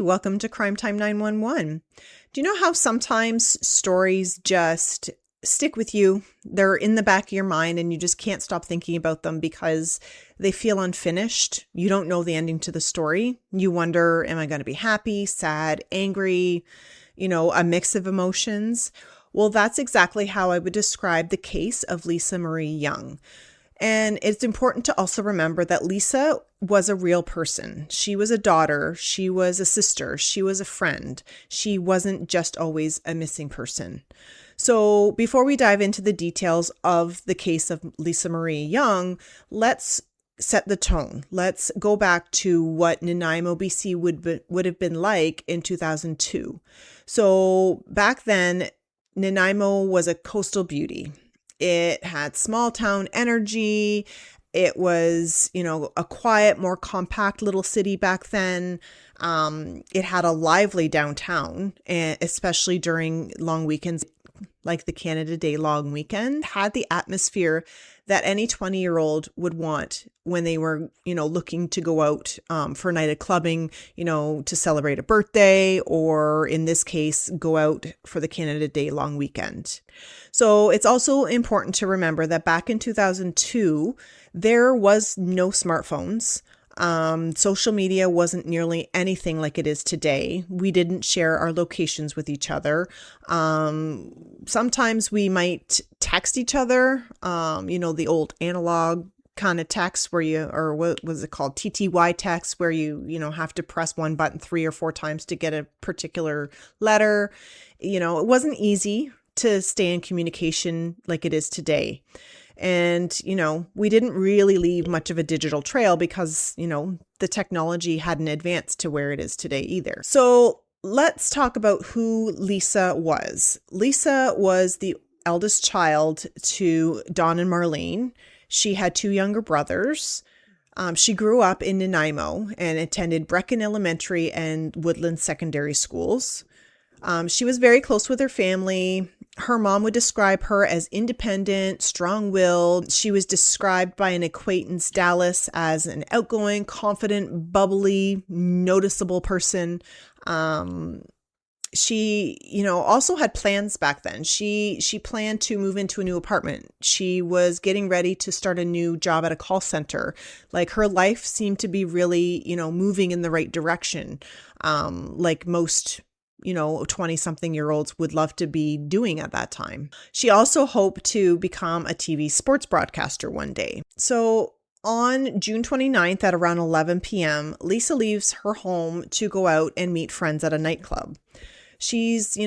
Hey, welcome to Crime Time 911. Do you know how sometimes stories just stick with you? They're in the back of your mind and you just can't stop thinking about them because they feel unfinished. You don't know the ending to the story. You wonder, am I going to be happy, sad, angry, a mix of emotions? Well, that's exactly how I would describe the case of Lisa Marie Young. And it's important to also remember that Lisa was a real person. She was a daughter. She was a sister. She was a friend. She wasn't just always a missing person. So before we dive into the details of the case of Lisa Marie Young, let's set the tone. Let's go back to what Nanaimo, BC would have been like in 2002. So back then, Nanaimo was a coastal beauty. It had small town energy. It was, a quiet, more compact little city back then. It had a lively downtown, especially during long weekends, like the Canada Day long weekend. It had the atmosphere that any 20-year-old would want when they were, looking to go out for a night of clubbing, to celebrate a birthday, or in this case, go out for the Canada Day long weekend. So it's also important to remember that back in 2002, there was no smartphones. Social media wasn't nearly anything like it is today. We didn't share our locations with each other. Sometimes we might text each other, the old analog kind of text or what was it called? TTY text, where you have to press one button 3 or 4 times to get a particular letter. It wasn't easy to stay in communication like it is today. And, we didn't really leave much of a digital trail because, the technology hadn't advanced to where it is today either. So let's talk about who Lisa was. Lisa was the eldest child to Don and Marlene. She had 2 younger brothers. She grew up in Nanaimo and attended Brecken Elementary and Woodland Secondary schools. She was very close with her family. Her mom would describe her as independent, strong-willed. She was described by an acquaintance, Dallas, as an outgoing, confident, bubbly, noticeable person. She, also had plans back then. She planned to move into a new apartment. She was getting ready to start a new job at a call center. Like, her life seemed to be really, moving in the right direction. Like most 20-something-year-olds would love to be doing at that time. She also hoped to become a TV sports broadcaster one day. So on June 29th at around 11 p.m., Lisa leaves her home to go out and meet friends at a nightclub. She's,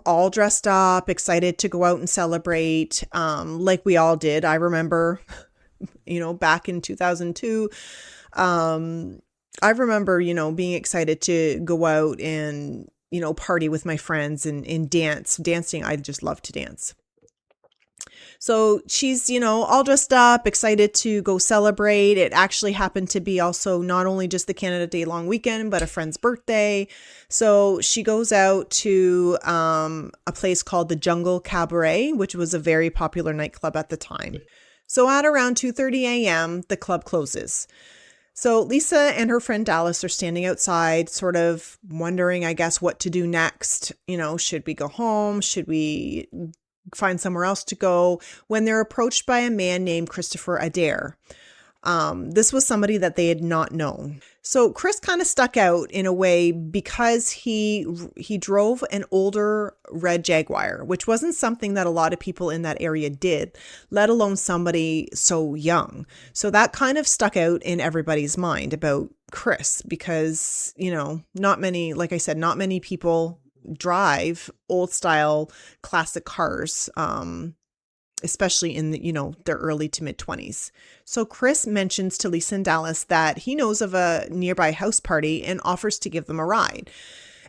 all dressed up, excited to go out and celebrate, like we all did. I remember, back in 2002, I remember, being excited to go out and party with my friends and dancing. I just love to dance. So she's, all dressed up, excited to go celebrate. It actually happened to be also not only just the Canada Day long weekend, but a friend's birthday. So she goes out to a place called the Jungle Cabaret, which was a very popular nightclub at the time. So at around 2:30 a.m., the club closes. So Lisa and her friend Dallas are standing outside, sort of wondering, I guess, what to do next. Should we go home? Should we find somewhere else to go? When they're approached by a man named Christopher Adair. This was somebody that they had not known. So Chris kind of stuck out in a way because he drove an older red Jaguar, which wasn't something that a lot of people in that area did, let alone somebody so young. So that kind of stuck out in everybody's mind about Chris because, not many people drive old style classic cars, especially in their early to mid 20s. So Chris mentions to Lisa and Dallas that he knows of a nearby house party and offers to give them a ride.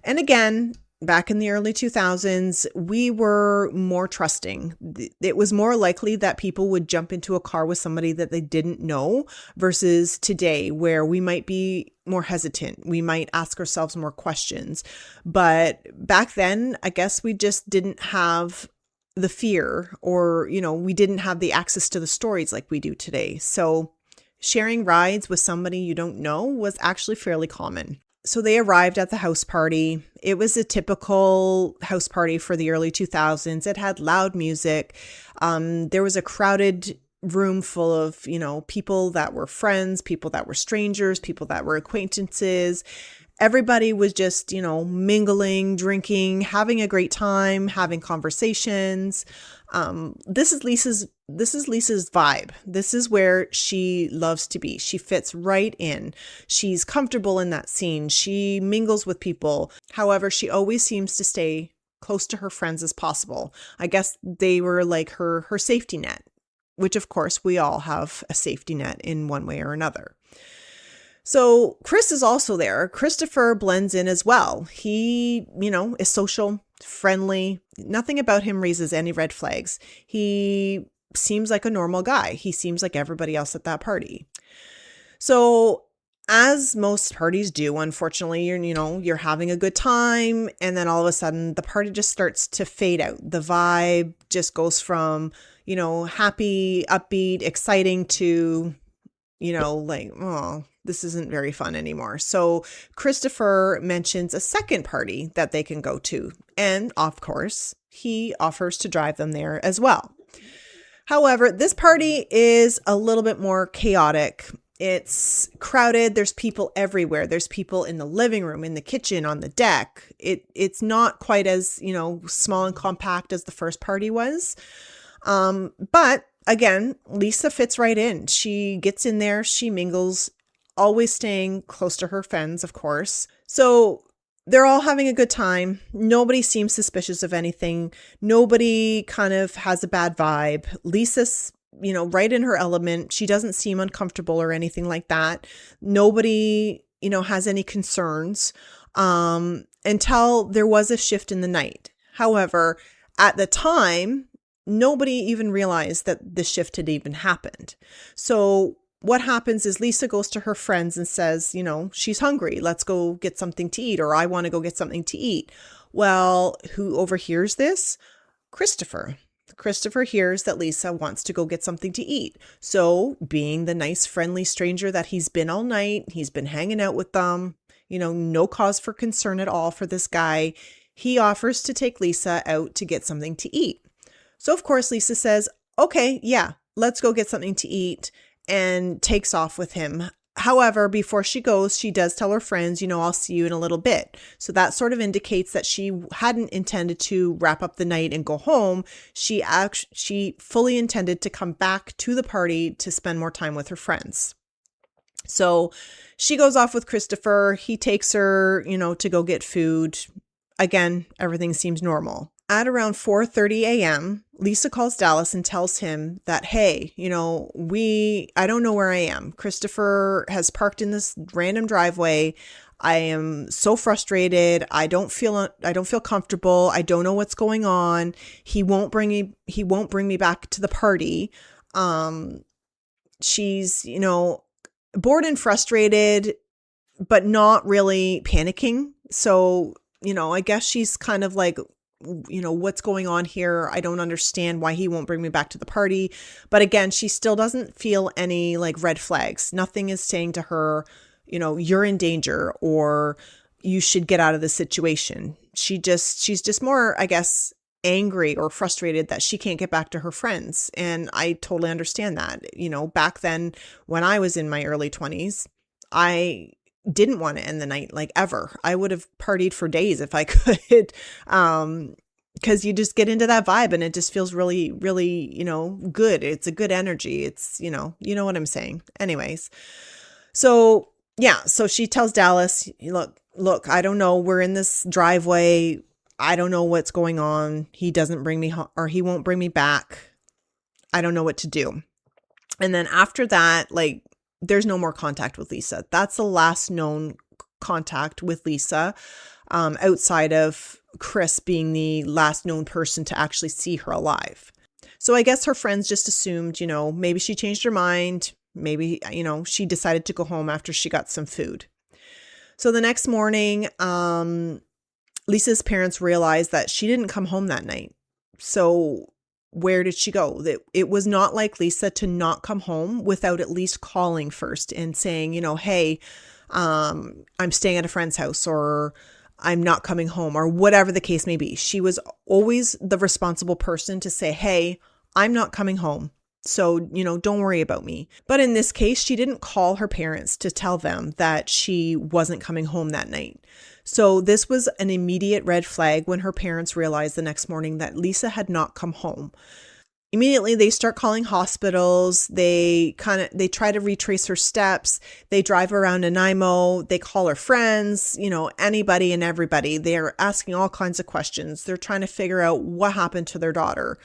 And again, back in the early 2000s, we were more trusting. It was more likely that people would jump into a car with somebody that they didn't know versus today, where we might be more hesitant. We might ask ourselves more questions. But back then, I guess we just didn't have the fear, or, we didn't have the access to the stories like we do today. So sharing rides with somebody you don't know was actually fairly common. So they arrived at the house party. It was a typical house party for the early 2000s. It had loud music. There was a crowded room full of, people that were friends, people that were strangers, people that were acquaintances. Everybody was just, mingling, drinking, having a great time, having conversations. This is Lisa's vibe. This is where she loves to be. She fits right in. She's comfortable in that scene. She mingles with people. However, she always seems to stay close to her friends as possible. I guess they were like her safety net, which of course we all have a safety net in one way or another. So Chris is also there. Christopher blends in as well. He, is social, friendly. Nothing about him raises any red flags. He seems like a normal guy. He seems like everybody else at that party. So as most parties do, unfortunately, you're having a good time. And then all of a sudden the party just starts to fade out. The vibe just goes from, happy, upbeat, exciting to, oh, this isn't very fun anymore. So Christopher mentions a second party that they can go to. And of course, he offers to drive them there as well. However, this party is a little bit more chaotic. It's crowded. There's people everywhere. There's people in the living room, in the kitchen, on the deck. It's not quite as, small and compact as the first party was. But again, Lisa fits right in. She gets in there, she mingles, always staying close to her friends, of course. So they're all having a good time. Nobody seems suspicious of anything. Nobody kind of has a bad vibe. Lisa's, right in her element. She doesn't seem uncomfortable or anything like that. Nobody, has any concerns until there was a shift in the night. However, at the time, nobody even realized that the shift had even happened. So what happens is Lisa goes to her friends and says, she's hungry. Let's go get something to eat, or I want to go get something to eat. Well, who overhears this? Christopher. Christopher hears that Lisa wants to go get something to eat. So being the nice, friendly stranger that he's been all night, he's been hanging out with them, no cause for concern at all for this guy. He offers to take Lisa out to get something to eat. So of course, Lisa says, okay, yeah, let's go get something to eat, and takes off with him. However, before she goes, she does tell her friends, I'll see you in a little bit. So that sort of indicates that she hadn't intended to wrap up the night and go home. She fully intended to come back to the party to spend more time with her friends. So she goes off with Christopher. He takes her, to go get food. Again, everything seems normal. At around 4:30 a.m., Lisa calls Dallas and tells him that, hey, I don't know where I am. Christopher has parked in this random driveway. I am so frustrated. I don't feel comfortable. I don't know what's going on. He won't bring me back to the party. She's, bored and frustrated, but not really panicking. So, I guess she's kind of like, what's going on here? I don't understand why he won't bring me back to the party. But again, she still doesn't feel any like red flags. Nothing is saying to her, you're in danger or you should get out of the situation. She's just more, I guess, angry or frustrated that she can't get back to her friends. And I totally understand that. Back then when I was in my early 20s, I didn't want to end the night like ever. I would have partied for days if I could. Because you just get into that vibe and it just feels really, really, good. It's a good energy. It's, you know what I'm saying. Anyways. So yeah. So she tells Dallas, look, I don't know. We're in this driveway. I don't know what's going on. He doesn't bring me home, or he won't bring me back. I don't know what to do. And then after that, there's no more contact with Lisa. That's the last known contact with Lisa, outside of Chris being the last known person to actually see her alive. So I guess her friends just assumed, maybe she changed her mind. Maybe, she decided to go home after she got some food. So the next morning, Lisa's parents realized that she didn't come home that night. So where did she go? That it was not like Lisa to not come home without at least calling first and saying, hey, I'm staying at a friend's house, or I'm not coming home, or whatever the case may be. She was always the responsible person to say, hey, I'm not coming home. So, don't worry about me. But in this case, she didn't call her parents to tell them that she wasn't coming home that night. So this was an immediate red flag when her parents realized the next morning that Lisa had not come home. Immediately, they start calling hospitals. They try to retrace her steps. They drive around Nanaimo. They call her friends, anybody and everybody. They're asking all kinds of questions. They're trying to figure out what happened to their daughter.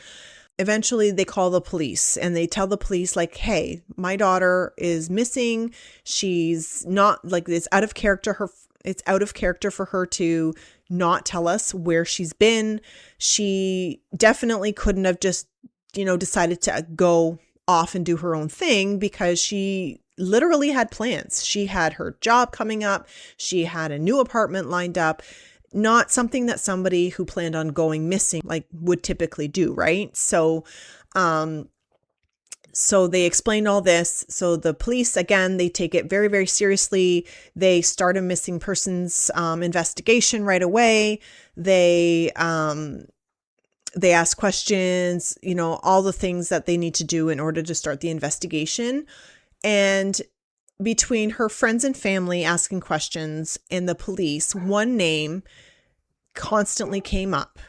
Eventually, they call the police and they tell the police, like, hey, my daughter is missing. She's not, like, it's out of character. It's out of character for her to not tell us where she's been. She definitely couldn't have just, decided to go off and do her own thing, because she literally had plans. She had her job coming up. She had a new apartment lined up. Not something that somebody who planned on going missing would typically do, right? So they explained all this. So the police, again, they take it very, very seriously. They start a missing persons investigation right away. They ask questions, all the things that they need to do in order to start the investigation. And between her friends and family asking questions and the police, one name constantly came up: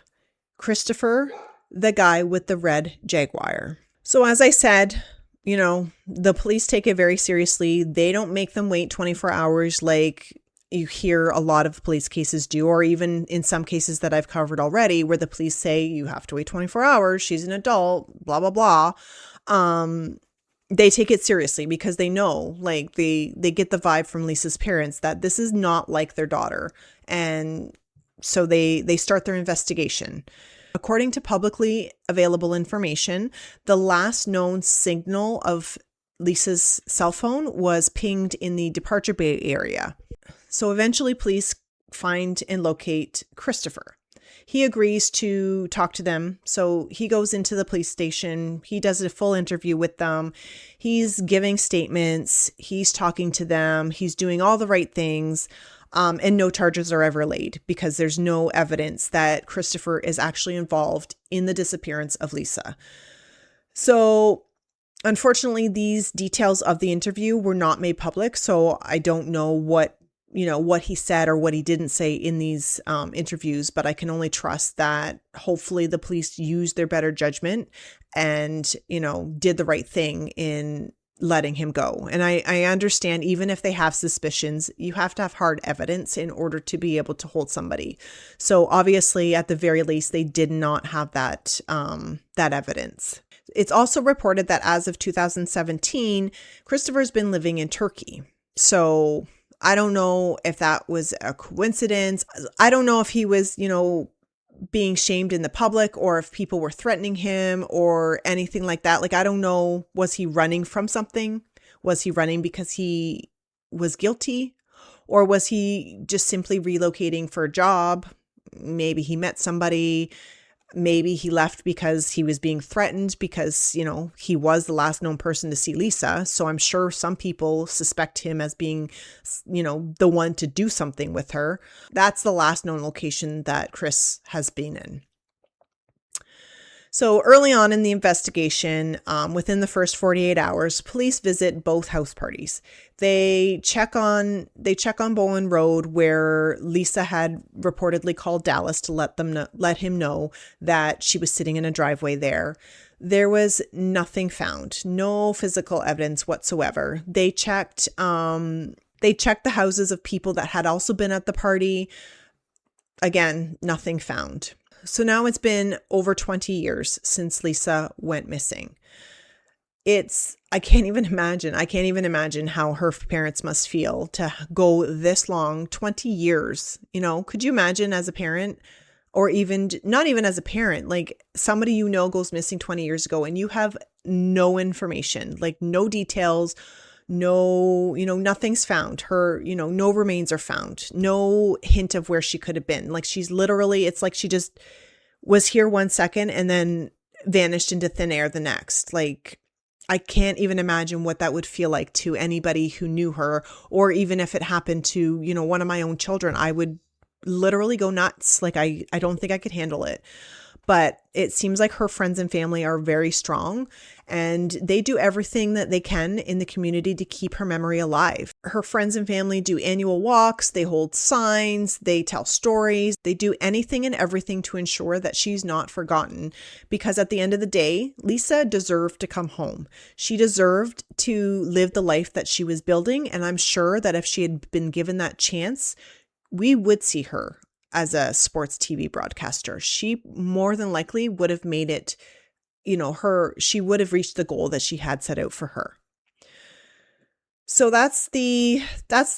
Christopher, the guy with the red Jaguar. So as I said, the police take it very seriously. They don't make them wait 24 hours like you hear a lot of police cases do, or even in some cases that I've covered already, where the police say you have to wait 24 hours. She's an adult, blah, blah, blah. They take it seriously because they know, they get the vibe from Lisa's parents that this is not like their daughter. And so they start their investigation. According to publicly available information, the last known signal of Lisa's cell phone was pinged in the Departure Bay area. So eventually police find and locate Christopher. He agrees to talk to them. So he goes into the police station. He does a full interview with them. He's giving statements. He's talking to them. He's doing all the right things. And no charges are ever laid because there's no evidence that Christopher is actually involved in the disappearance of Lisa. So unfortunately, these details of the interview were not made public. So I don't know what he said or what he didn't say in these interviews, but I can only trust that hopefully the police used their better judgment and, did the right thing in letting him go. And I understand, even if they have suspicions, you have to have hard evidence in order to be able to hold somebody. So obviously, at the very least, they did not have that evidence. It's also reported that as of 2017, Christopher's been living in Turkey. So I don't know if that was a coincidence. I don't know if he was, being shamed in the public or if people were threatening him or anything like that. I don't know. Was he running from something? Was he running because he was guilty? Or was he just simply relocating for a job? Maybe he met somebody. Maybe he left because he was being threatened because, he was the last known person to see Lisa. So I'm sure some people suspect him as being, the one to do something with her. That's the last known location that Chris has been in. So early on in the investigation, within the first 48 hours, police visit both house parties. They check on Bowen Road, where Lisa had reportedly called Dallas to let him know that she was sitting in a driveway there. There was nothing found, no physical evidence whatsoever. They checked the houses of people that had also been at the party. Again, nothing found. So now it's been over 20 years since Lisa went missing. I can't even imagine how her parents must feel to go this long, 20 years. Could you imagine as a parent, or even not even as a parent, somebody goes missing 20 years ago and you have no information, no details, no, nothing's found. Her, no remains are found, no hint of where she could have been. She's literally, it's like she just was here 1 second and then vanished into thin air the next. Like, I can't even imagine what that would feel like to anybody who knew her, or even if it happened to, one of my own children. I would literally go nuts. Like, I don't think I could handle it. But it seems like her friends and family are very strong, and they do everything that they can in the community to keep her memory alive. Her friends and family do annual walks, they hold signs, they tell stories, they do anything and everything to ensure that she's not forgotten. Because at the end of the day, Lisa deserved to come home. She deserved to live the life that she was building, and I'm sure that if she had been given that chance, we would see her as a sports TV broadcaster. She more than likely would have made it, she would have reached the goal that she had set out for her. So that's the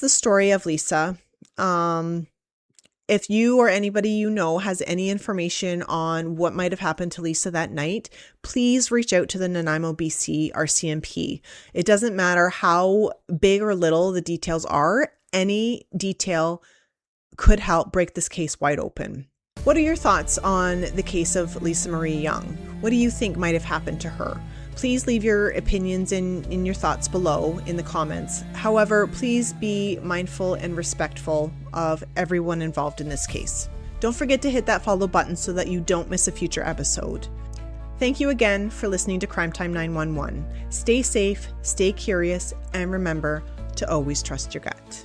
story of Lisa. If you or anybody has any information on what might have happened to Lisa that night, please reach out to the Nanaimo, BC RCMP. It doesn't matter how big or little the details are, any detail could help break this case wide open. What are your thoughts on the case of Lisa Marie Young? What do you think might have happened to her? Please leave your opinions in your thoughts below in the comments. However, please be mindful and respectful of everyone involved in this case. Don't forget to hit that follow button so that you don't miss a future episode. Thank you again for listening to Crime Time 911. Stay safe, stay curious, and remember to always trust your gut.